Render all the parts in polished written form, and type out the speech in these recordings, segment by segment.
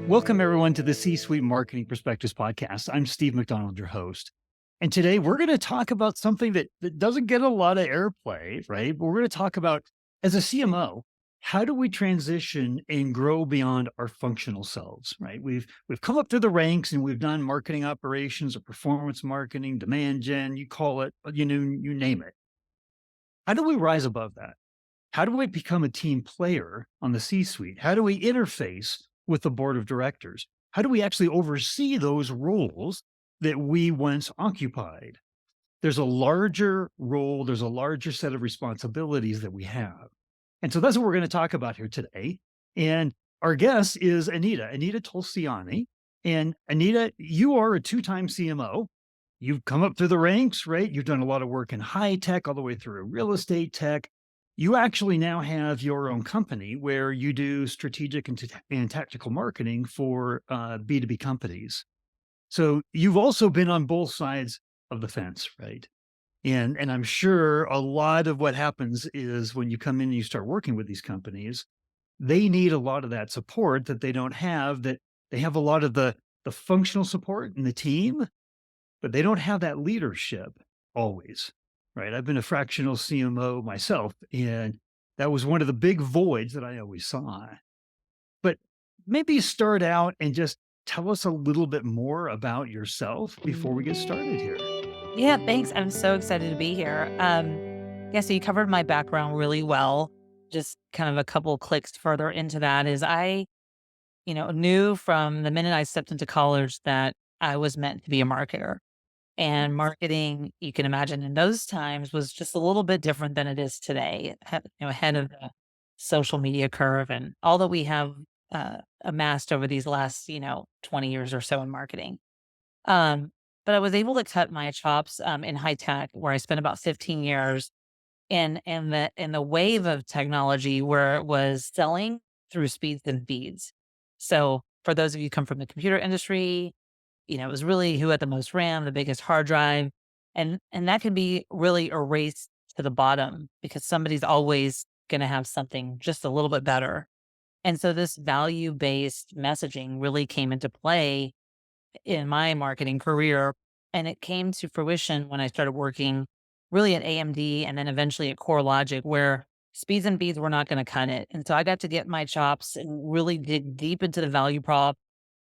Welcome, everyone, to the C-Suite Marketing Perspectives podcast. I'm Steve McDonald, your host. And today we're going to talk about something that doesn't get a lot of airplay, right? But we're going to talk about, as a CMO, how do we transition and grow beyond our functional selves, right? We've come up through the ranks and we've done marketing operations or performance marketing, demand gen, you call it, you name it. How do we rise above that? How do we become a team player on the C-suite? How do we interface with the board of directors? How do we actually oversee those roles that we once occupied? There's a larger role, there's a larger set of responsibilities that we have. And so that's what we're going to talk about here today. And our guest is Anita Tulsiani. And Anita, you are a two-time CMO. You've come up through the ranks, right? You've done a lot of work in high tech, all the way through real estate tech. You actually now have your own company where you do strategic and tactical marketing for B2B companies. So you've also been on both sides of the fence, right? And I'm sure a lot of what happens is when you come in and you start working with these companies, they need a lot of that support that they don't have, that they have a lot of the functional support in the team, but they don't have that leadership always, right? I've been a fractional CMO myself, and that was one of the big voids that I always saw. But maybe start out and just tell us a little bit more about yourself before we get started here. Yeah, thanks. I'm so excited to be here. Yeah, so you covered my background really well. Just kind of a couple clicks further into that is knew from the minute I stepped into college that I was meant to be a marketer. And marketing, you can imagine in those times was just a little bit different than it is today, ahead of the social media curve and all that we have amassed over these last, 20 years or so in marketing. Um, but I was able to cut my chops, in high tech, where I spent about 15 years in the wave of technology where it was selling through speeds and feeds. So for those of you who come from the computer industry, it was really who had the most RAM, the biggest hard drive, and that can be really erased to the bottom because somebody's always going to have something just a little bit better. And so this value based messaging really came into play in my marketing career. And it came to fruition when I started working really at AMD and then eventually at CoreLogic, where speeds and beats were not going to cut it. And so I got to get my chops and really dig deep into the value prop.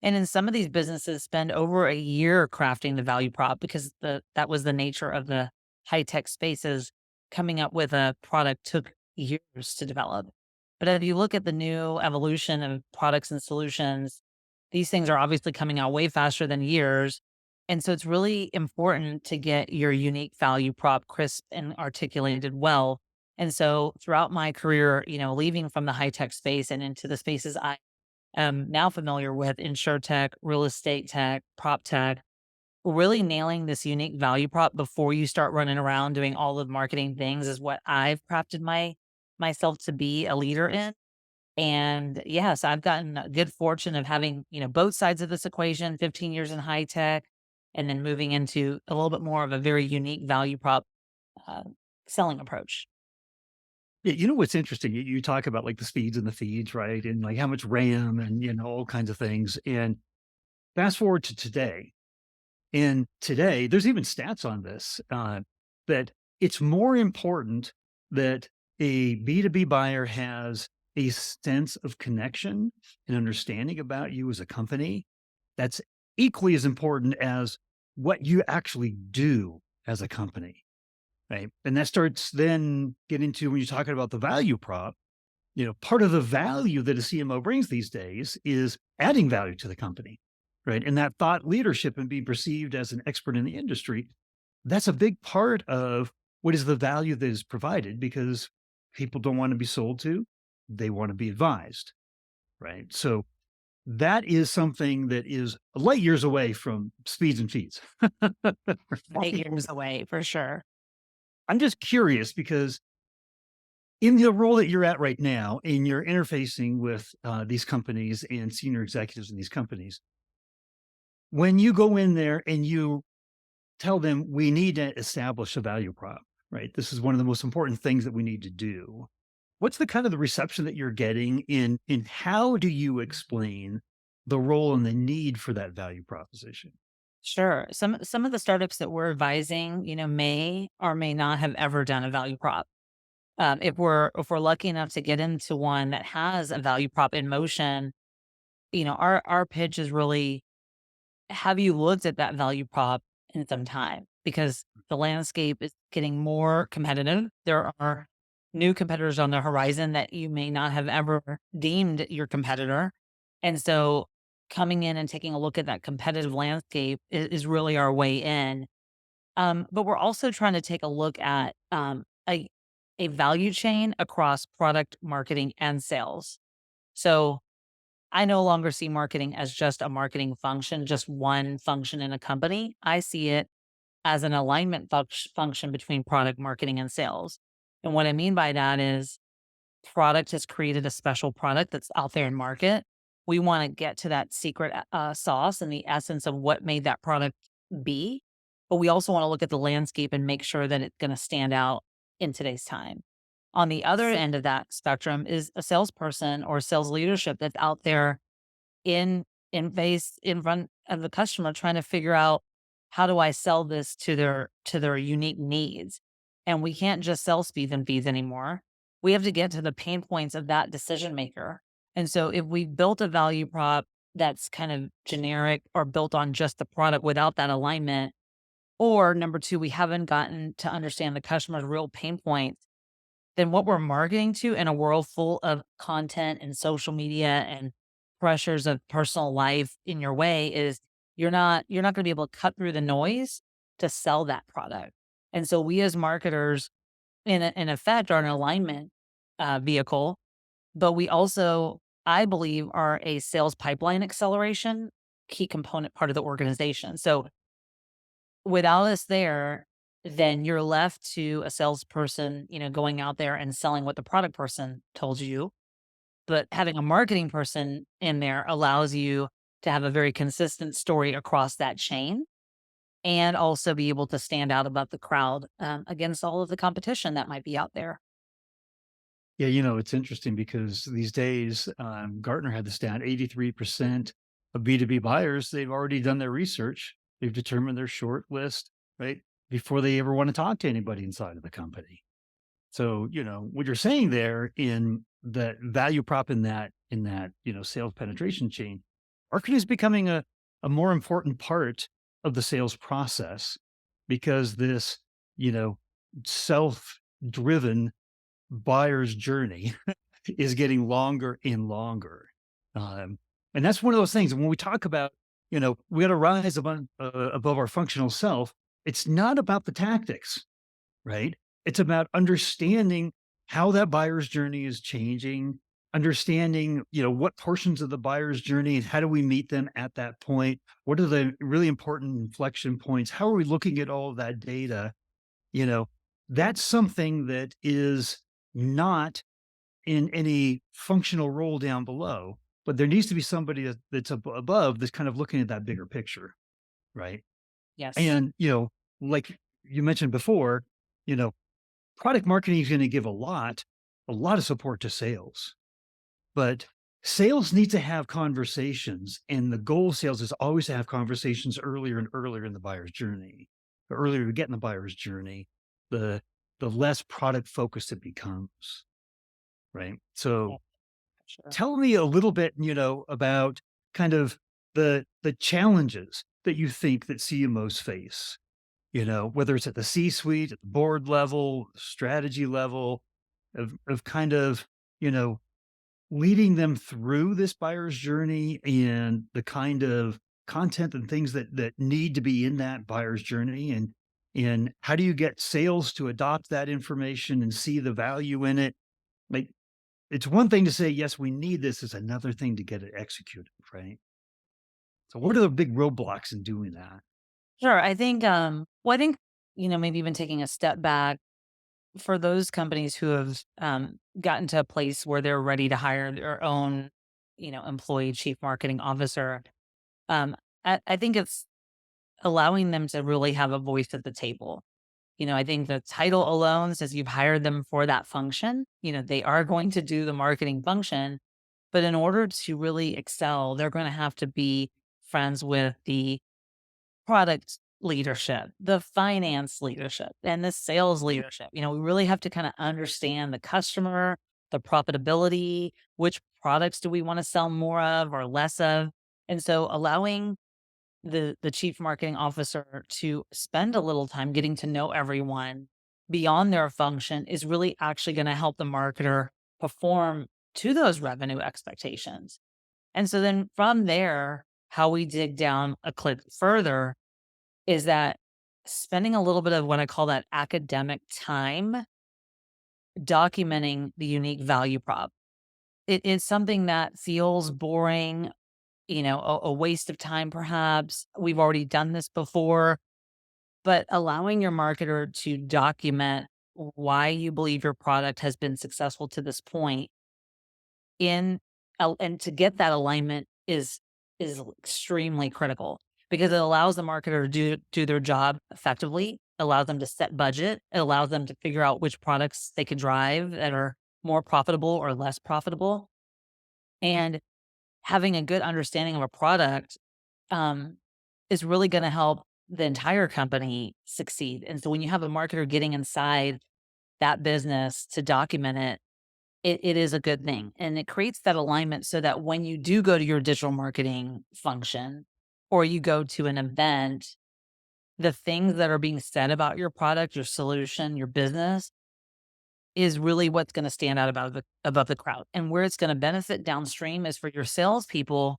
And in some of these businesses, spend over a year crafting the value prop because that was the nature of the high tech spaces. Coming up with a product took years to develop. But if you look at the new evolution of products and solutions, these things are obviously coming out way faster than years. And so it's really important to get your unique value prop crisp and articulated well. And so throughout my career, leaving from the high tech space and into the spaces I am now familiar with, insure tech, real estate tech, prop tech, really nailing this unique value prop before you start running around doing all the marketing things is what I've crafted myself to be a leader in. And yes, I've gotten a good fortune of having, both sides of this equation, 15 years in high tech, and then moving into a little bit more of a very unique value prop uh, selling approach. Yeah, you know what's interesting? You talk about like the speeds and the feeds, right? And like how much RAM and all kinds of things. And fast forward to today. And today, there's even stats on this that it's more important that a B2B buyer has a sense of connection and understanding about you as a company. That's equally as important as what you actually do as a company, right? And that starts then get into when you're talking about the value prop. Part of the value that a CMO brings these days is adding value to the company, right? And that thought leadership and being perceived as an expert in the industry, that's a big part of what is the value that is provided because people don't want to be sold to, they want to be advised, right? So that is something that is light years away from speeds and feeds. 8 years away for sure. I'm just curious because in the role that you're at right now, and you're interfacing with these companies and senior executives in these companies, when you go in there and you tell them we need to establish a value prop, right? This is one of the most important things that we need to do. What's the kind of the reception that you're getting in how do you explain the role and the need for that value proposition? Sure. Some of the startups that we're advising, may or may not have ever done a value prop. If we're lucky enough to get into one that has a value prop in motion, our pitch is really, have you looked at that value prop in some time? Because the landscape is getting more competitive. There are new competitors on the horizon that you may not have ever deemed your competitor. And so coming in and taking a look at that competitive landscape is really our way in. But we're also trying to take a look at a value chain across product marketing and sales. So I no longer see marketing as just a marketing function, just one function in a company. I see it as an alignment function between product marketing and sales. And what I mean by that is product has created a special product that's out there in market. We want to get to that secret sauce and the essence of what made that product be. But we also want to look at the landscape and make sure that it's going to stand out in today's time. On the other end of that spectrum is a salesperson or sales leadership that's out there in in front of the customer trying to figure out, how do I sell this to their unique needs? And we can't just sell speeds and feeds anymore. We have to get to the pain points of that decision maker. And so if we built a value prop that's kind of generic or built on just the product without that alignment, or number two, we haven't gotten to understand the customer's real pain points, then what we're marketing to in a world full of content and social media and pressures of personal life in your way is, you're not going to be able to cut through the noise to sell that product. And so we as marketers in effect are an alignment vehicle, but we also, I believe, are a sales pipeline acceleration key component part of the organization. So without us there, then you're left to a salesperson, going out there and selling what the product person told you. But having a marketing person in there allows you to have a very consistent story across that chain and also be able to stand out above the crowd against all of the competition that might be out there. Yeah, it's interesting because these days, Gartner had the stat 83% of B2B buyers, they've already done their research. They've determined their short list, right? Before they ever want to talk to anybody inside of the company. So, what you're saying there in that value prop in that, sales penetration chain, marketing is becoming a more important part of the sales process because this, you know, self-driven buyer's journey is getting longer and longer. Um, and that's one of those things. When we talk about, we got to rise above our functional self, it's not about the tactics, right? It's about understanding how that buyer's journey is changing, understanding, what portions of the buyer's journey and how do we meet them at that point? What are the really important inflection points? How are we looking at all of that data? You know, that's something that is not in any functional role down below, but there needs to be somebody that's above that's kind of looking at that bigger picture, right? Yes. And, like you mentioned before, you know, product marketing is going to give a lot of support to sales, but sales need to have conversations. And the goal of sales is always to have conversations earlier and earlier in the buyer's journey. The earlier we get in the buyer's journey, the, the less product focused it becomes. Right. Yeah, So sure. tell me a little bit, about kind of the challenges that you think that CMOs face, whether it's at the C-suite, at the board level, strategy level, of kind of, you know, leading them through this buyer's journey and the kind of content and things that need to be in that buyer's journey, and how do you get sales to adopt that information and see the value in it? Like, it's one thing to say, "Yes, we need this," is another thing to get it executed, right? So what are the big roadblocks in doing that? Sure. I think, maybe even taking a step back for those companies who have gotten to a place where they're ready to hire their own, employee chief marketing officer. Um, I think it's allowing them to really have a voice at the table. I think the title alone says you've hired them for that function. They are going to do the marketing function, But in order to really excel, they're going to have to be friends with the product leadership, the finance leadership, and the sales leadership. We really have to kind of understand the customer, the profitability, which products do we want to sell more of or less of. And so allowing the chief marketing officer to spend a little time getting to know everyone beyond their function is really actually going to help the marketer perform to those revenue expectations. And so then from there, how we dig down a click further is that spending a little bit of what I call that academic time documenting the unique value prop. It is something that feels boring, a waste of time perhaps. We've already done this before, but allowing your marketer to document why you believe your product has been successful to this point in and to get that alignment is extremely critical because it allows the marketer to do their job effectively, allows them to set budget, it allows them to figure out which products they could drive that are more profitable or less profitable. And having a good understanding of a product um, is really going to help the entire company succeed. And so when you have a marketer getting inside that business to document it, it is a good thing, and it creates that alignment so that when you do go to your digital marketing function or you go to an event, the things that are being said about your product, your solution, your business is really what's gonna stand out above the crowd, and where it's gonna benefit downstream is for your salespeople,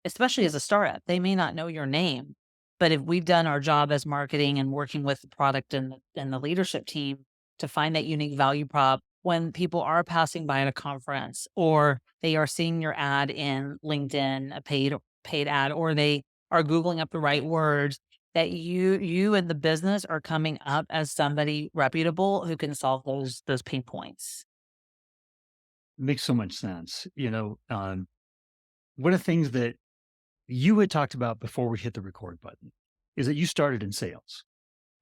especially as a startup. They may not know your name, but if we've done our job as marketing and working with the product and the leadership team to find that unique value prop when people are passing by at a conference or they are seeing your ad in LinkedIn, a paid ad, or they are Googling up the right words, that you and the business are coming up as somebody reputable who can solve those pain points. Makes so much sense. One of the things that you had talked about before we hit the record button is that you started in sales,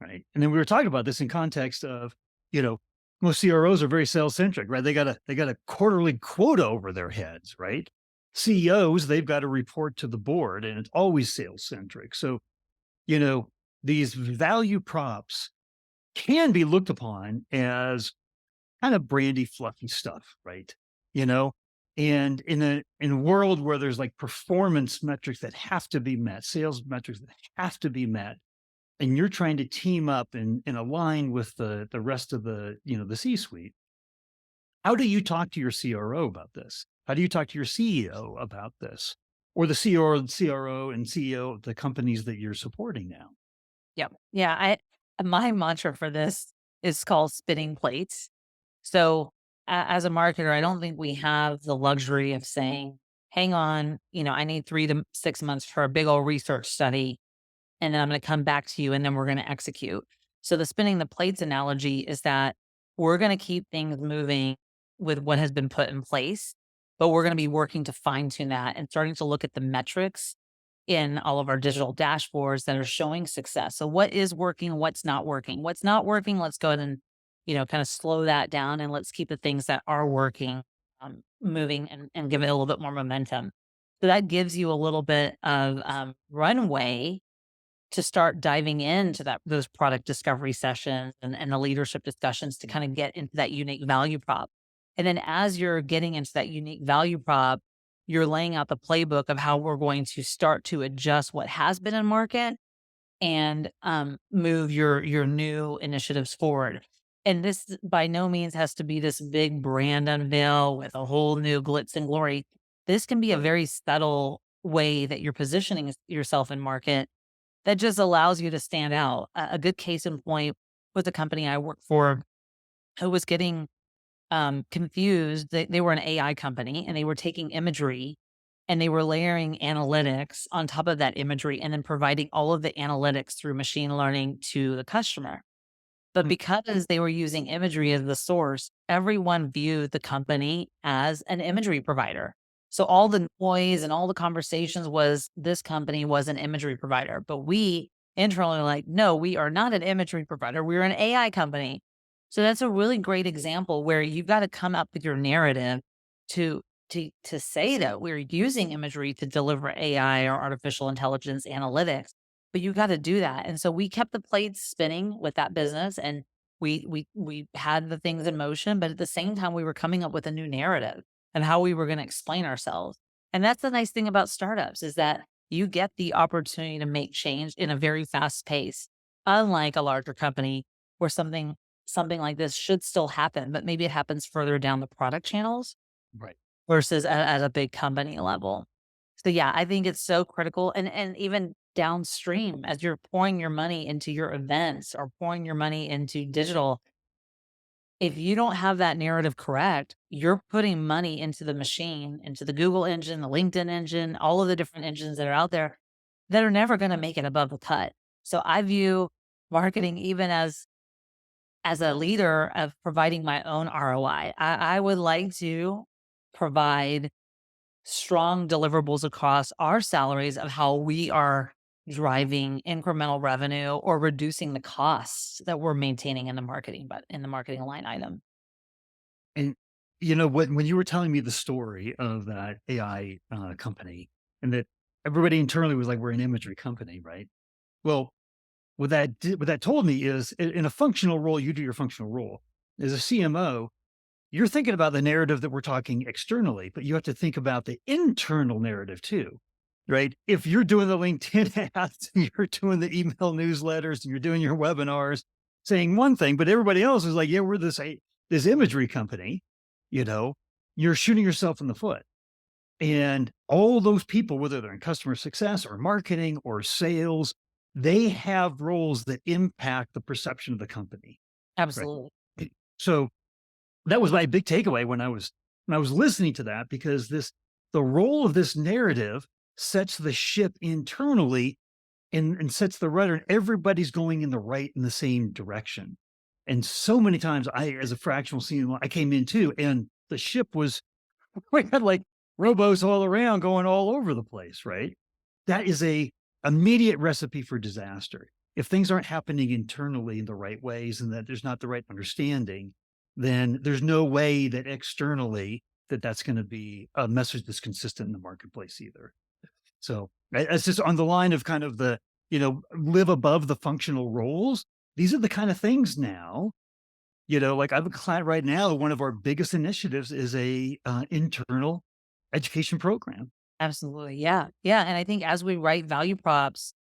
right? And then we were talking about this in context of, you know, most CROs are very sales centric, right? They got a quarterly quota over their heads, right? CEOs, they've got to report to the board and it's always sales centric. So, you know, these value props can be looked upon as kind of brandy, fluffy stuff, right? You know, and in a world where there's like performance metrics that have to be met, sales metrics that have to be met, and you're trying to team up and align with the rest of the C-suite. How do you talk to your CRO about this? How do you talk to your CEO about this? Or the CRO and CEO of the companies that you're supporting now? Yep. Yeah, my mantra for this is called spinning plates. So, as a marketer, I don't think we have the luxury of saying, "Hang on, I need 3 to 6 months for a big old research study, and then I'm gonna come back to you, and then we're gonna execute." So, the spinning the plates analogy is that we're gonna keep things moving with what has been put in place, but we're gonna be working to fine tune that and starting to look at the metrics in all of our digital dashboards that are showing success. So what is working, what's not working? What's not working, let's go ahead and, kind of slow that down and let's keep the things that are working moving and give it a little bit more momentum. So that gives you a little bit of runway to start diving into those product discovery sessions and the leadership discussions to kind of get into that unique value prop. And then as you're getting into that unique value prop, you're laying out the playbook of how we're going to start to adjust what has been in market and move your new initiatives forward. And this by no means has to be this big brand unveil with a whole new glitz and glory. This can be a very subtle way that you're positioning yourself in market that just allows you to stand out. A good case in point was a company I worked for who was getting confused. They were an AI company and they were taking imagery and they were layering analytics on top of that imagery and then providing all of the analytics through machine learning to the customer. But because they were using imagery as the source, everyone viewed the company as an imagery provider. So all the noise and all the conversations was this company was an imagery provider. But we internally were like, no, we are not an imagery provider. We're an AI company. So that's a really great example where you've got to come up with your narrative to to say that we're using imagery to deliver AI or artificial intelligence analytics, but you got to do that. And so we kept the plates spinning with that business, and we had the things in motion, but at the same time we were coming up with a new narrative and how we were going to explain ourselves. And that's the nice thing about startups is that you get the opportunity to make change in a very fast pace, unlike a larger company where something like this should still happen, but maybe it happens further down the product channels Right. versus at a big company level. So, yeah, I think it's so critical and even downstream as you're pouring your money into your events or pouring your money into digital, if you don't have that narrative correct, you're putting money into the machine, into the Google engine, the LinkedIn engine, all of the different engines that are out there that are never gonna make it above the cut. So, I view marketing even as a leader of providing my own ROI. I would like to provide strong deliverables across our salaries of how we are driving incremental revenue or reducing the costs that we're maintaining in the marketing, but in the marketing line item. And when you were telling me the story of that AI company, and that everybody internally was like, "We're an imagery company," right? Well, what that told me is, in a functional role, you do your functional role. As a CMO, you're thinking about the narrative that we're talking externally, but you have to think about the internal narrative too, right? If you're doing the LinkedIn ads, and you're doing the email newsletters, and you're doing your webinars, saying one thing, but everybody else is like, "Yeah, we're this imagery company," you know, you're shooting yourself in the foot. And all those people, whether they're in customer success or marketing or sales, they have roles that impact the perception of the company, right? Absolutely. So that was my big takeaway when I was listening to that, because the role of this narrative sets the ship internally, and sets the rudder, and everybody's going in the same direction. And so many times as a fractional CMO, I came in too, and the ship was we had like rowboats all around going all over the place, right? That is a immediate recipe for disaster. If things aren't happening internally in the right ways, and that there's not the right understanding, then there's no way that externally that's going to be a message that's consistent in the marketplace either. So it's just on the line of kind of live above the functional roles. These are the kind of things now, like I have a client right now. One of our biggest initiatives is a internal education program. Absolutely. Yeah. Yeah. And I think as we write value props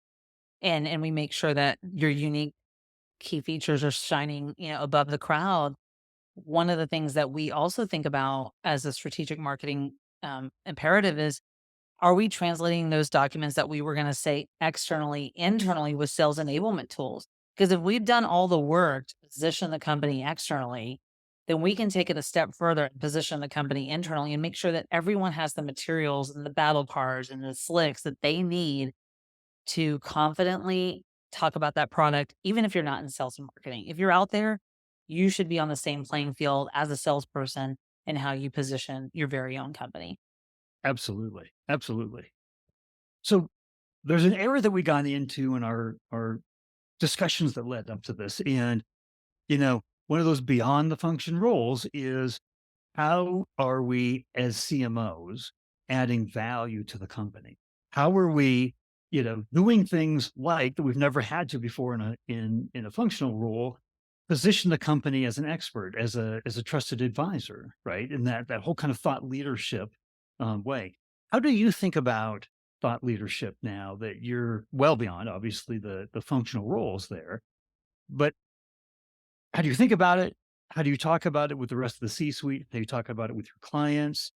and we make sure that your unique key features are shining, above the crowd, one of the things that we also think about as a strategic marketing imperative is, are we translating those documents that we were going to say externally, internally with sales enablement tools? Because if we've done all the work to position the company externally, then we can take it a step further and position the company internally and make sure that everyone has the materials and the battle cards and the slicks that they need to confidently talk about that product, even if you're not in sales and marketing. If you're out there, you should be on the same playing field as a salesperson in how you position your very own company. Absolutely, absolutely. So there's an area that we got into in our discussions that led up to this, and one of those beyond the function roles is, how are we as CMOs adding value to the company? How are we, doing things like that we've never had to before in a functional role, position the company as an expert, as a trusted advisor, right? In that whole kind of thought leadership way. How do you think about thought leadership now that you're well beyond, obviously, the functional roles there? But how do you think about it? How do you talk about it with the rest of the C-suite? How do you talk about it with your clients?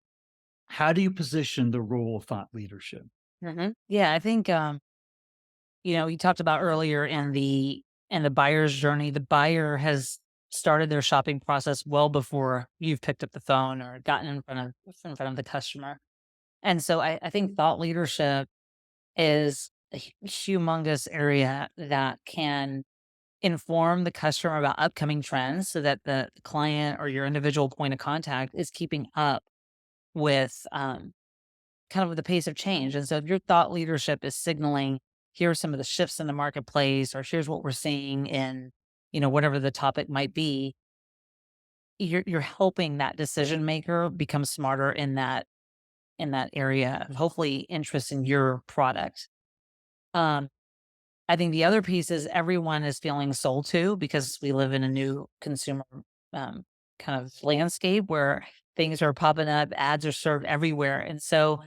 How do you position the role of thought leadership? Yeah, I think you talked about earlier in the buyer's journey, the buyer has started their shopping process well before you've picked up the phone or gotten in front of the customer. And so I think thought leadership is a humongous area that can inform the customer about upcoming trends so that the client or your individual point of contact is keeping up with kind of with the pace of change. And so if your thought leadership is signaling, here are some of the shifts in the marketplace, or here's what we're seeing in, whatever the topic might be, you're helping that decision maker become smarter in that in that area of hopefully interest in your product. Um, I think the other piece is everyone is feeling sold to because we live in a new consumer um, kind of landscape where things are popping up, ads are served everywhere. And so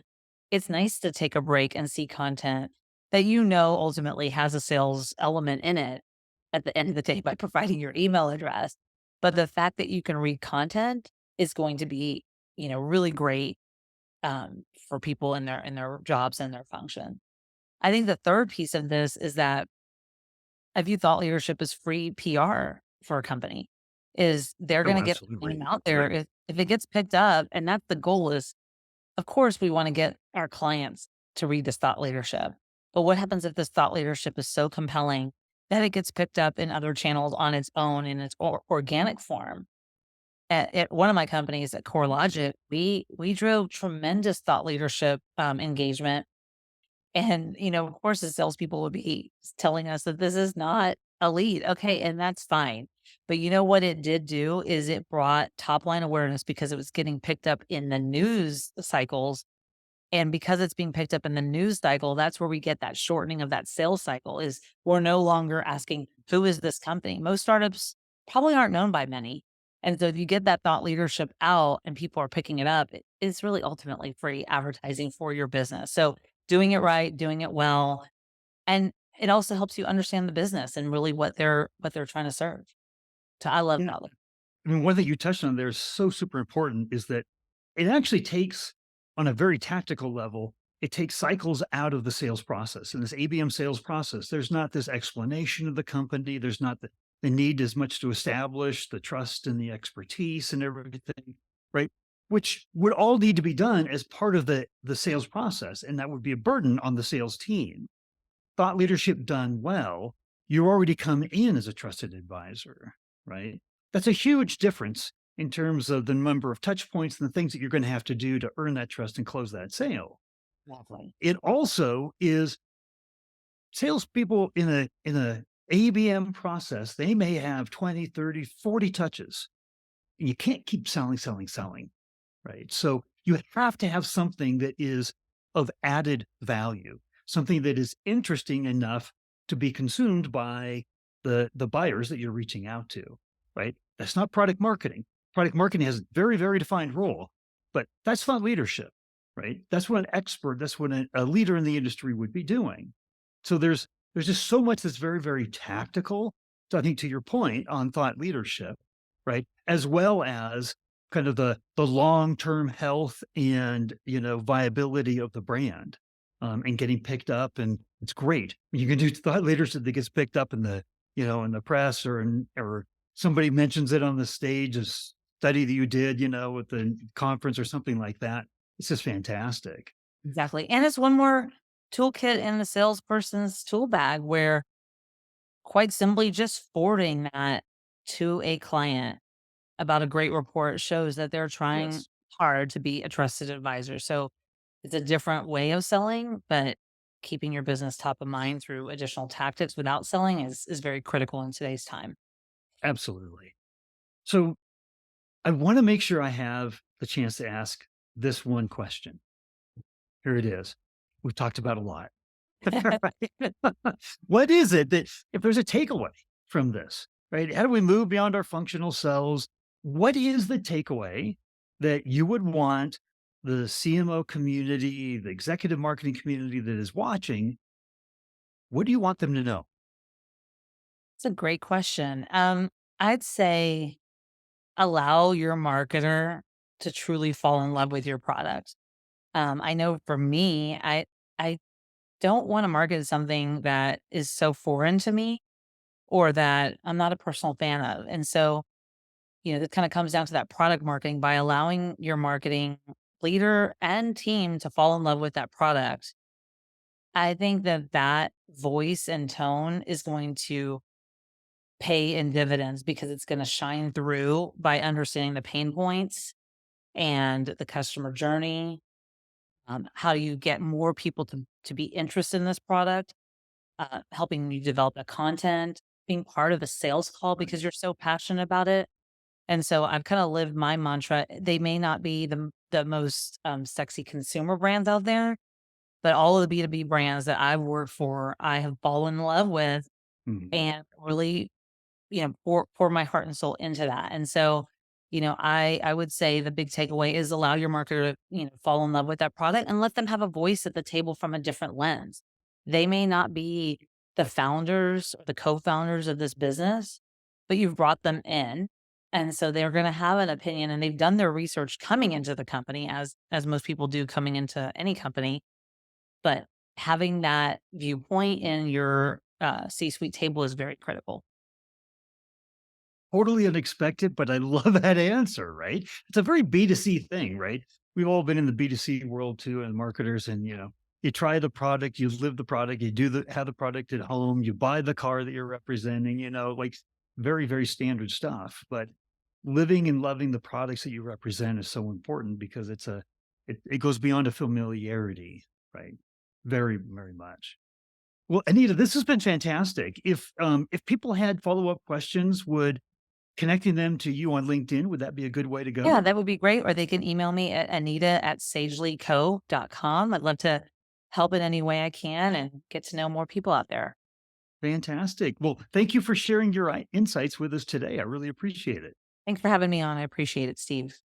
it's nice to take a break and see content that ultimately has a sales element in it at the end of the day by providing your email address. But the fact that you can read content is going to be, really great for people in their jobs and their function. I think the third piece of this is that I view thought leadership as free PR for a company. Is they're going Oh, to get the name absolutely. out there Right. if it gets picked up, and that's the goal. Is of course we want to get our clients to read this thought leadership, but what happens if this thought leadership is so compelling that it gets picked up in other channels on its own in its organic form? At one of my companies at CoreLogic, we drove tremendous thought leadership engagement and, of course, the salespeople would be telling us that this is not a lead. Okay. And that's fine. But you know what it did do is it brought top line awareness because it was getting picked up in the news cycles. And because it's being picked up in the news cycle, that's where we get that shortening of that sales cycle is we're no longer asking, who is this company? Most startups probably aren't known by many. And so if you get that thought leadership out and people are picking it up, it's really ultimately free advertising for your business. So doing it right, doing it well, and it also helps you understand the business and really what they're trying to serve. So I love Yeah. that. I mean, one thing you touched on there is so super important is that it actually takes, on a very tactical level, it takes cycles out of the sales process. In this ABM sales process, there's not this explanation of the company. There's not the need as much to establish the trust and the expertise and everything, right? Which would all need to be done as part of the sales process. And that would be a burden on the sales team. Thought leadership done well, you already come in as a trusted advisor, right? That's a huge difference in terms of the number of touch points and the things that you're going to have to do to earn that trust and close that sale. Lovely. It also is salespeople in a ABM process, they may have 20, 30, 40 touches. And you can't keep selling, selling, selling. Right. So you have to have something that is of added value, something that is interesting enough to be consumed by the buyers that you're reaching out to. Right. That's not product marketing. Product marketing has a very, very defined role, but that's not leadership. Right. That's what an expert, that's what a leader in the industry would be doing. So there's just so much that's very, very tactical. So I think to your point on thought leadership, right, as well as kind of the long-term health and, viability of the brand, and getting picked up, and it's great. You can do thought leadership that gets picked up in the press or somebody mentions it on the stage, a study that you did, at the conference or something like that. It's just fantastic. Exactly. And it's one more toolkit in the salesperson's tool bag where quite simply just forwarding that to a client about a great report shows that they're trying Yes, hard to be a trusted advisor. So it's a different way of selling, but keeping your business top of mind through additional tactics without selling is very critical in today's time. absolutely. So I wanna make sure I have the chance to ask this one question. Here it is. We've talked about a lot. Right? What is it that if there's a takeaway from this, right? How do we move beyond our functional selves? What is the takeaway that you would want the CMO community, the executive marketing community that is watching, what do you want them to know? It's a great question. I'd say allow your marketer to truly fall in love with your product. I know for me, I don't want to market something that is so foreign to me or that I'm not a personal fan of. And so, this kind of comes down to that product marketing by allowing your marketing leader and team to fall in love with that product. I think that that voice and tone is going to pay in dividends because it's going to shine through by understanding the pain points and the customer journey. How do you get more people to be interested in this product? Helping you develop the content, being part of a sales call Right. because you're so passionate about it. And so I've kind of lived my mantra. They may not be the most sexy consumer brands out there, but all of the B2B brands that I've worked for, I have fallen in love with Mhm. and really, pour my heart and soul into that. And so, I would say the big takeaway is allow your marketer to, fall in love with that product and let them have a voice at the table from a different lens. They may not be the founders or the co-founders of this business, but you've brought them in. And so they're going to have an opinion and they've done their research coming into the company as most people do coming into any company. But having that viewpoint in your C-suite table is very critical. Totally unexpected, but I love that answer, right? It's a very B2C thing, right? We've all been in the B2C world too, and marketers, and you try the product, you live the product, you do the have the product at home, you buy the car that you're representing, like very, very standard stuff. But living and loving the products that you represent is so important because it goes beyond a familiarity, right? Very, very much. Well, Anita, this has been fantastic. If people had follow-up questions, would connecting them to you on LinkedIn, would that be a good way to Yeah, go? that would be great. Or they can email me at anita@sagelyco.com. I'd love to help in any way I can and get to know more people out there. Fantastic. Well, thank you for sharing your insights with us today. I really appreciate it. Thanks for having me on. I appreciate it, Steve.